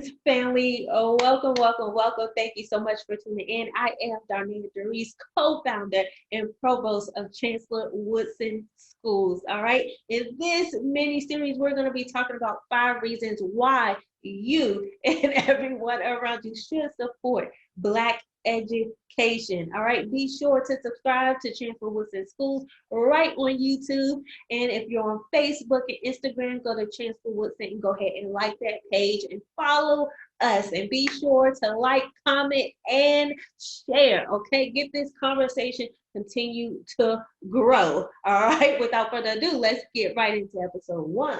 Reach family. Oh, welcome, welcome, welcome. Thank you so much for tuning in. I am Darnita Doris, co-founder and provost of Chancellor Woodson Schools. All right. In this mini series, we're going to be talking about 5 reasons why you and everyone around you should support Black education. All right. Be sure to subscribe to Chancellor Woodson Schools right on YouTube. And if you're on Facebook and Instagram, go to Chancellor Woodson and go ahead and like that page and follow us. And be sure to like, comment, and share. Okay, get this conversation continue to grow. All right, without further ado, let's get right into episode 1.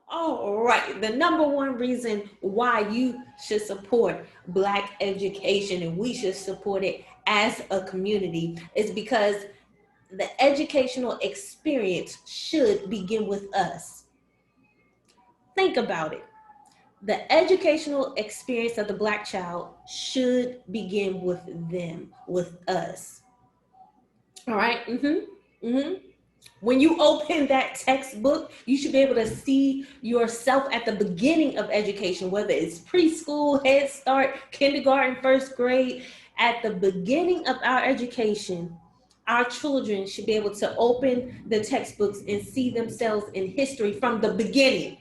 All right, the number 1 reason why you should support Black education and we should support it as a community is because the educational experience should begin with us. Think about it. The educational experience of the Black child should begin with them, with us. All right? When you open that textbook, you should be able to see yourself at the beginning of education, whether it's preschool, Head Start, kindergarten, first grade. At the beginning of our education, our children should be able to open the textbooks and see themselves in history from the beginning.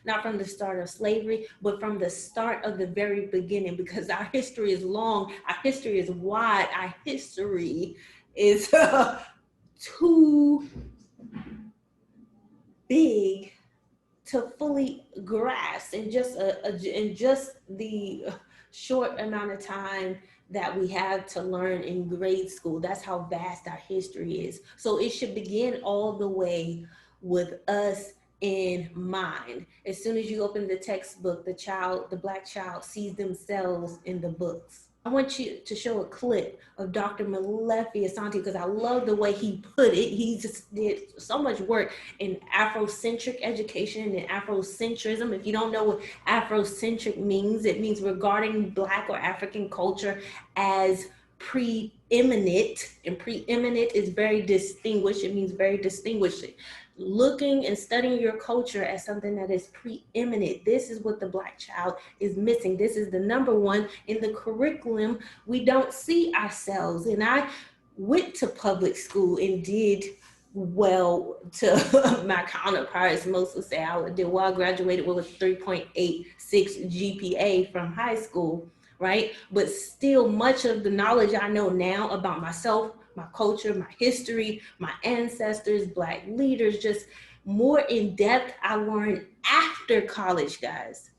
Not from the start of slavery, but from the start of the very beginning, because our history is long, our history is wide, our history is too big to fully grasp in just the short amount of time that we have to learn in grade school. That's how vast our history is. So it should begin all the way with us in mind. As soon as you open the textbook, the Black child sees themselves in the books. I want you to show a clip of Dr. Malefi Asante because I love the way he put it. He just did so much work in Afrocentric education and Afrocentrism. If you don't know what Afrocentric means, it means regarding Black or African culture as preeminent, and preeminent is very distinguished. It means very distinguished. Looking and studying your culture as something that is preeminent. This is what the Black child is missing. This is the number 1 in the curriculum. We don't see ourselves. And I went to public school and did well to my counterparts. Most would say I did well. I graduated with a 3.86 GPA from high school, right? But still, much of the knowledge I know now about myself, my culture, my history, my ancestors, Black leaders, just more in depth, I learned after college, guys.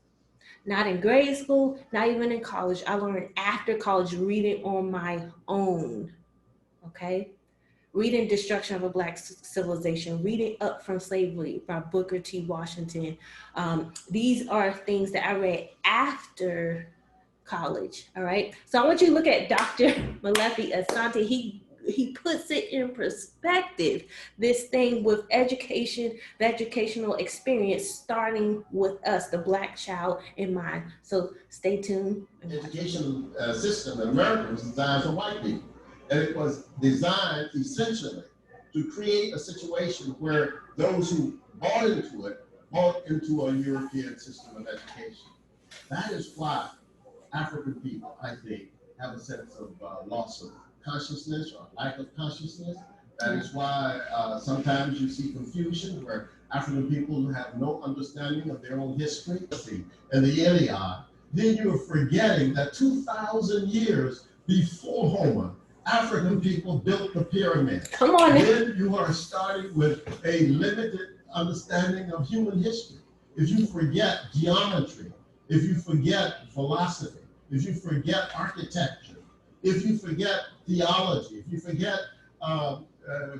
Not in grade school, not even in college. I learned after college, reading on my own, okay? Reading Destruction of a Black Civilization, reading Up from Slavery by Booker T. Washington. These are things that I read after college, all right? So I want you to look at Dr. Malefi Asante. He puts it in perspective, this thing with education, the educational experience starting with us, the Black child in mind. So stay tuned. The education system in America was designed for white people. And it was designed essentially to create a situation where those who bought into a European system of education. That is why African people, I think, have a sense of loss of consciousness or lack of consciousness. That is why sometimes you see confusion where African people have no understanding of their own history and the Iliad. Then you're forgetting that 2,000 years before Homer, African people built the pyramid. Come on. Then you are starting with a limited understanding of human history. If you forget geometry, if you forget philosophy, if you forget architecture, if you forget theology, if you forget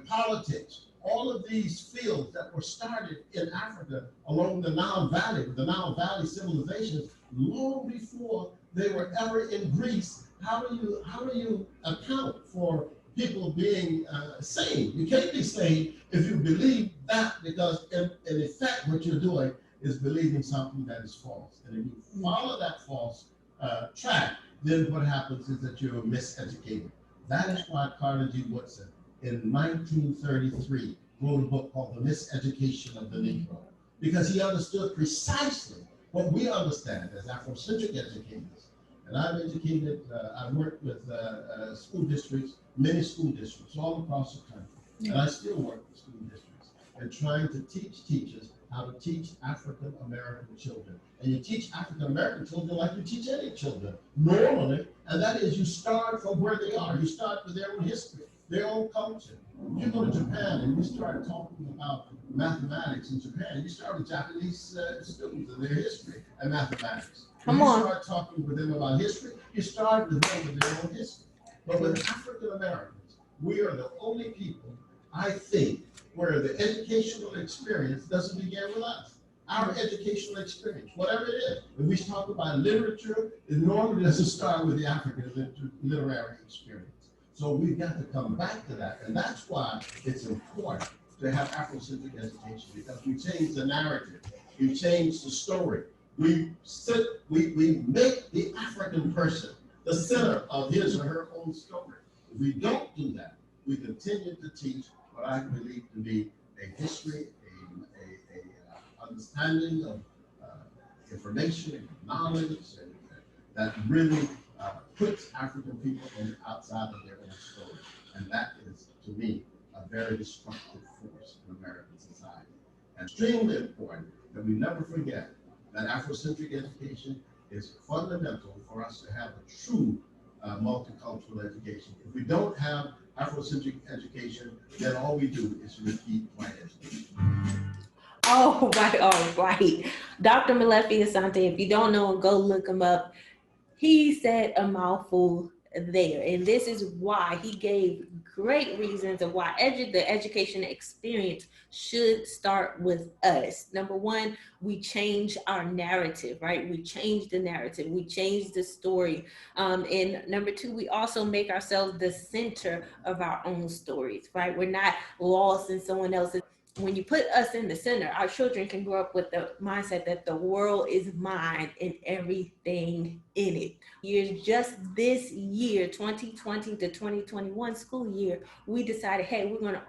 politics, all of these fields that were started in Africa along the Nile Valley, the Nile Valley civilizations, long before they were ever in Greece. How do you account for people being sane? You can't be sane if you believe that, because in effect what you're doing is believing something that is false. And if you follow that false track, then what happens is that you're miseducated. That is why Carnegie Woodson in 1933 wrote a book called The Miseducation of the Negro, because he understood precisely What we understand as Afrocentric educators, and I've worked with school districts, many school districts all across the country, and I still work with school districts, and trying to teach teachers how to teach African American children. And you teach African American children like you teach any children, normally, and that is you start from where they are. You start with their own history, their own culture. You go to Japan and you start talking about mathematics in Japan. You start with Japanese students and their history and mathematics. When you start talking with them about history, you start with them with their own history. But with African Americans, we are the only people, I think, where the educational experience doesn't begin with us. Our educational experience, whatever it is. When we talk about literature, it normally doesn't start with the African literary experience. So we've got to come back to that. And that's why it's important to have Afrocentric education, because we change the narrative, we change the story. We make the African person the center of his or her own story. If we don't do that, we continue to teach what I believe to be a history, a understanding of information and knowledge, and that really puts African people on the outside of their own story. And that is, to me, a very destructive force in American society. And extremely important that we never forget that Afrocentric education is fundamental for us to have a true multicultural education. If we don't have Afrocentric education, then all we do is repeat white education. All right. Dr. Malefi Asante, if you don't know him, go look him up. He said a mouthful there, and this is why he gave great reasons of why the education experience should start with us. Number one, we change our narrative, right? We change the narrative, we change the story. And number two, we also make ourselves the center of our own stories, right? We're not lost in someone else's. When you put us in the center, our children can grow up with the mindset that the world is mine and everything in it. Just this year, 2020 to 2021 school year, we decided, hey, we're going to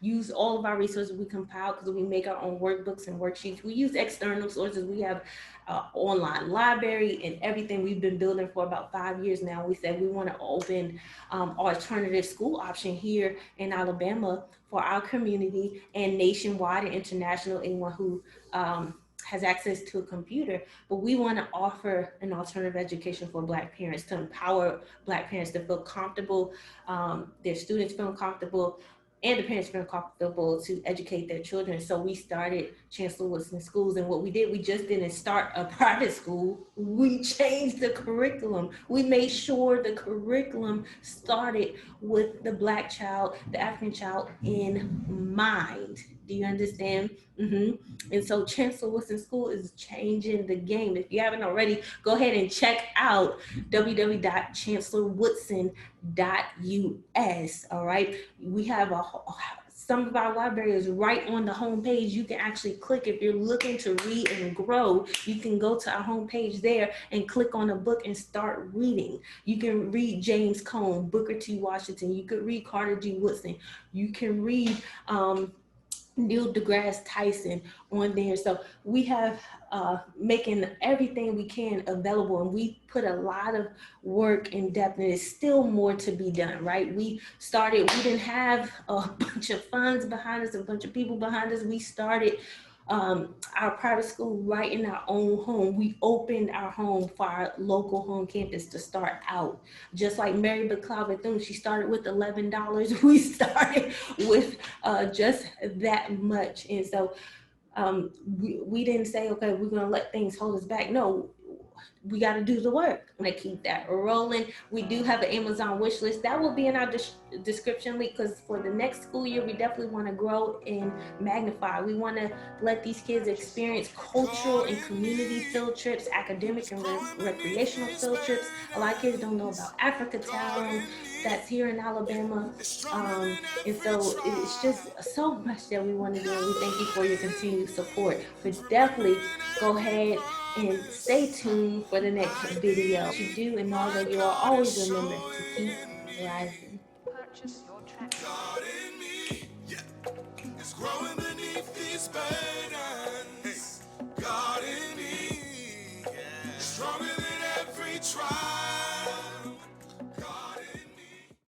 use all of our resources we compile, because we make our own workbooks and worksheets. We use external sources. We have online library and everything we've been building for about 5 years now. We said we want to open alternative school option here in Alabama for our community and nationwide and international, anyone who has access to a computer. But we want to offer an alternative education for Black parents, to empower Black parents to feel comfortable, their students feel comfortable, and the parents feel comfortable to educate their children. So we started Chancellor Woodson Schools, and what we did, we just didn't start a private school. We changed the curriculum. We made sure the curriculum started with the Black child, the African child in mind. Do you understand? And so Chancellor Woodson School is changing the game. If you haven't already, go ahead and check out www.chancellorwoodson.us. All right, we have some of our libraries right on the homepage. You can actually click, if you're looking to read and grow, you can go to our homepage there and click on a book and start reading. You can read James Cone, Booker T. Washington. You could read Carter G. Woodson. You can read Neil deGrasse Tyson on there. So we have making everything we can available, and we put a lot of work in depth, and there's still more to be done, right? We didn't have a bunch of funds behind us, a bunch of people behind us. We started our private school right in our own home. We opened our home for our local home campus to start out. Just like Mary McLeod Bethune, she started with $11. We started with just that much. And so we didn't say, okay, we're going to let things hold us back. No, we got to do the work. I'm going to keep that rolling. We do have an Amazon wish list. That will be in our description link, because for the next school year, we definitely want to grow and magnify. We want to let these kids experience cultural and community field trips, academic and recreational field trips. A lot of kids don't know about Africa Town that's here in Alabama. And so it's just so much that we want to do. And we thank you for your continued support. But definitely go ahead and stay tuned for the next video. What you do, and know that you all always remember to keep rising. Purchase your track. God in me, yeah, is growing beneath these burdens. God in stronger than